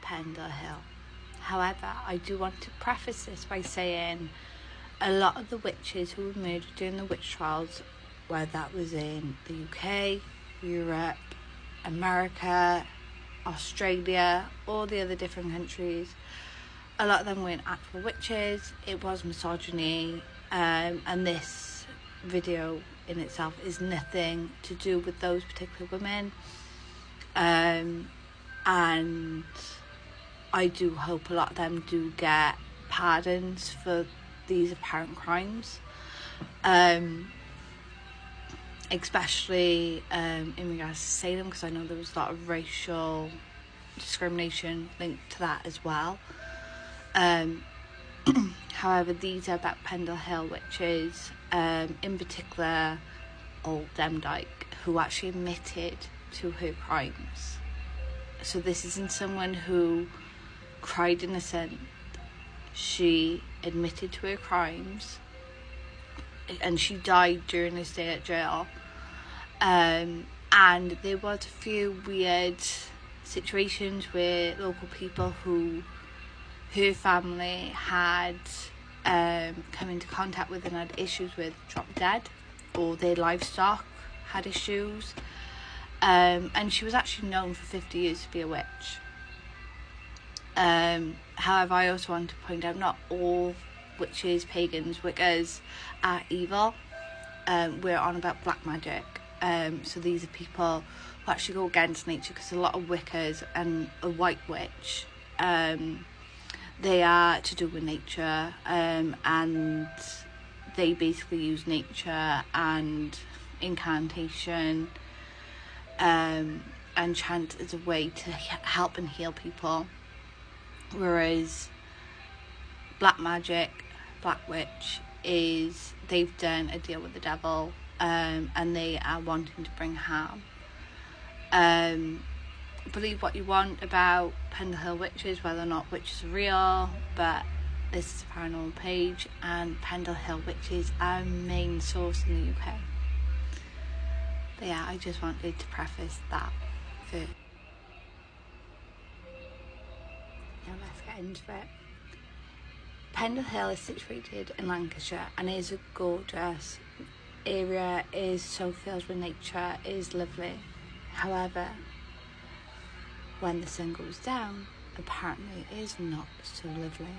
Pendle Hill. However, I do want to preface this by saying a lot of the witches who were murdered during the witch trials, whether that was in the UK, Europe, America, Australia, all the other different countries, a lot of them weren't actual witches. It was misogyny, and this video in itself is nothing to do with those particular women, and I do hope a lot of them do get pardons for these apparent crimes, especially in regards to Salem, because I know there was a lot of racial discrimination linked to that as well. However, these are about Pendle Hill witches, in particular old Demdike, who actually admitted to her crimes. So this isn't someone who cried innocent. She admitted to her crimes, and she died during her stay at jail. And there was a few weird situations where local people who her family had come into contact with and had issues with dropped dead, or their livestock had issues. And she was actually known for 50 years to be a witch. However, I also want to point out not all witches, pagans, Wiccas are evil. We're on about black magic. So these are people who actually go against nature, because a lot of Wiccas and a white witch, they are to do with nature, and they basically use nature and incantation and chant as a way to help and heal people. Whereas black magic, black witch, is they've done a deal with the devil, and they are wanting to bring harm. Believe what you want about Pendle Hill witches, whether or not witches are real, but this is a paranormal page, and Pendle Hill witches are a main source in the UK. But yeah, I just wanted to preface that first. Now let's get into it. Pendle Hill is situated in Lancashire and is a gorgeous area, is so filled with nature, is lovely. However, when the sun goes down, apparently it is not so lovely,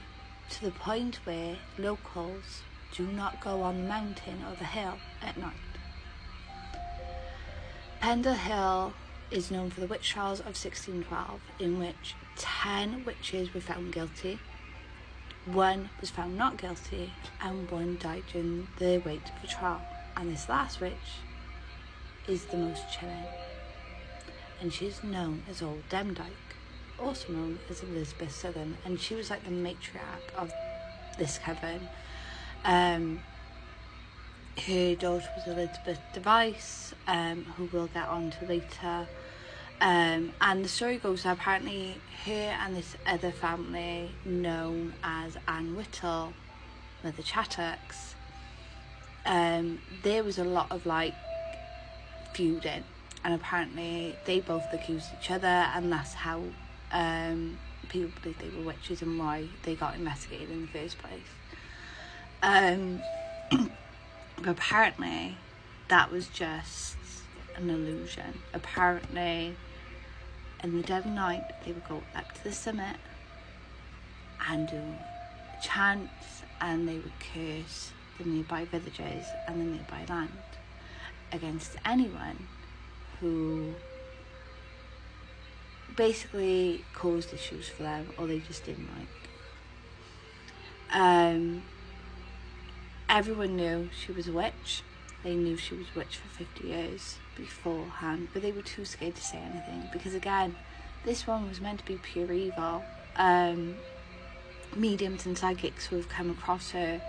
to the point where locals do not go on the mountain or the hill at night. Pendle Hill is known for the witch trials of 1612, in which 10 witches were found guilty, 1 was found not guilty, and 1 died during the wait of the trial. And this last witch is the most chilling, and she's known as Old Demdike, also known as Elizabeth Southern, and she was like the matriarch of this coven. Her daughter was Elizabeth Device, who we'll get on to later. And the story goes that apparently her and this other family, known as Anne Whittle, Mother Chattox, there was a lot of like feuding, and apparently they both accused each other, and that's how people believe they were witches and why they got investigated in the first place. But apparently that was just an illusion. Apparently in the dead of night they would go up to the summit and do chants, and they would curse the nearby villages and the nearby land against anyone who basically caused issues for them or they just didn't like. Everyone knew she was a witch. They knew she was a witch for 50 years beforehand, but they were too scared to say anything, because again, this one was meant to be pure evil. Mediums and psychics who have come across her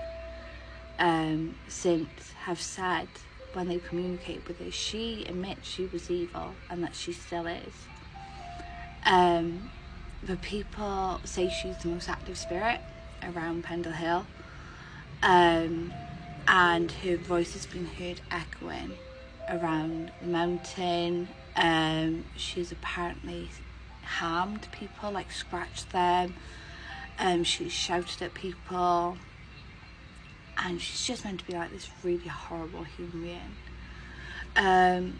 since have said, when they communicate with her, she admits she was evil and that she still is. But people say she's the most active spirit around Pendle Hill, and her voice has been heard echoing around the mountain. She's apparently harmed people, like scratched them. She shouted at people, and she's just meant to be like this really horrible human being. And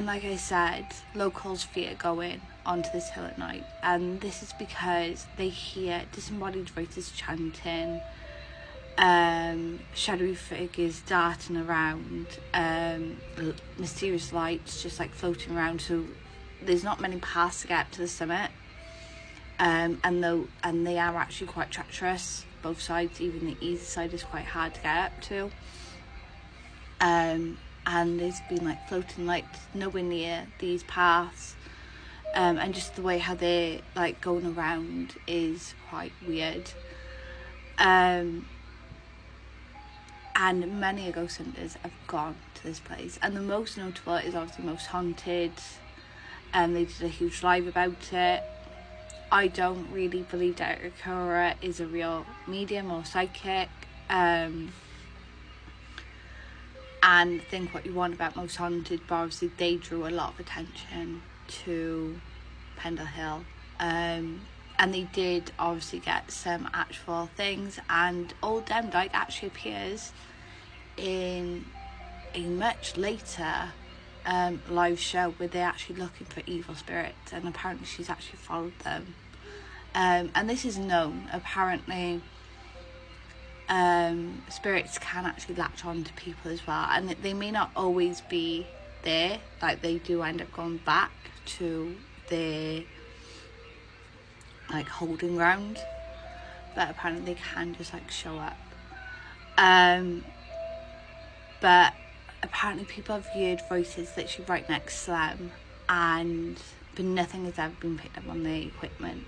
like I said, locals fear going onto this hill at night, and this is because they hear disembodied voices chanting, shadowy figures darting around, mysterious lights just like floating around. So there's not many paths to get up to the summit, and they are actually quite treacherous, both sides. Even the easy side is quite hard to get up to. And there's been like floating lights nowhere near these paths, and just the way how they're like going around is quite weird. And many ghost hunters have gone to this place, and the most notable is obviously Most Haunted, and they did a huge live about it. I don't really believe that Akira is a real medium or psychic, and think what you want about Most Haunted, but obviously they drew a lot of attention to Pendle Hill, and they did obviously get some actual things, and Old Demdike actually appears in a much later live show where they're actually looking for evil spirits, and apparently she's actually followed them, and this is known. Apparently spirits can actually latch on to people as well, and they may not always be there, like they do end up going back to their like holding ground, but apparently they can just like show up. But apparently people have heard voices literally right next to them, but nothing has ever been picked up on the equipment.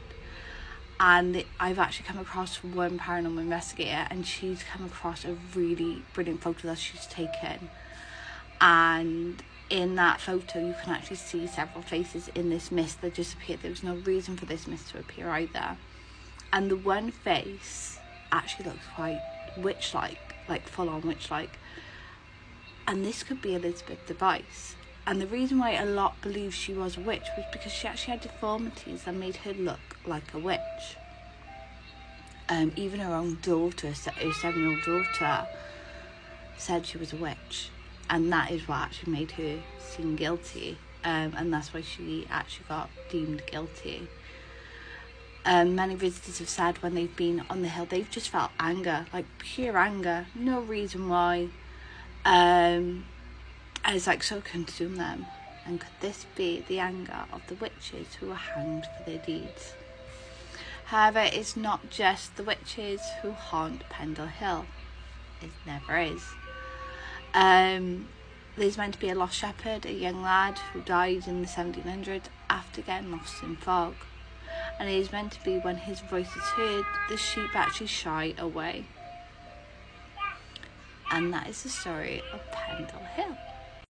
And I've actually come across one paranormal investigator, and she's come across a really brilliant photo that she's taken, and in that photo you can actually see several faces in this mist that just appeared. There was no reason for this mist to appear either, and the one face actually looks quite witch-like full on witch-like, and this could be Elizabeth Device. And the reason why a lot believe she was a witch was because she actually had deformities that made her look like a witch. Even her own daughter, her 7-year-old daughter, said she was a witch, and that is what actually made her seem guilty, and that's why she actually got deemed guilty. Many visitors have said when they've been on the hill, they've just felt anger, like pure anger, no reason why. It's like so consumed them, and could this be the anger of the witches who were hanged for their deeds? However, it's not just the witches who haunt Pendle Hill. It never is. There's meant to be a lost shepherd, a young lad who died in the 1700s after getting lost in fog, and it is meant to be when his voice is heard, the sheep actually shy away. And that is the story of Pendle Hill.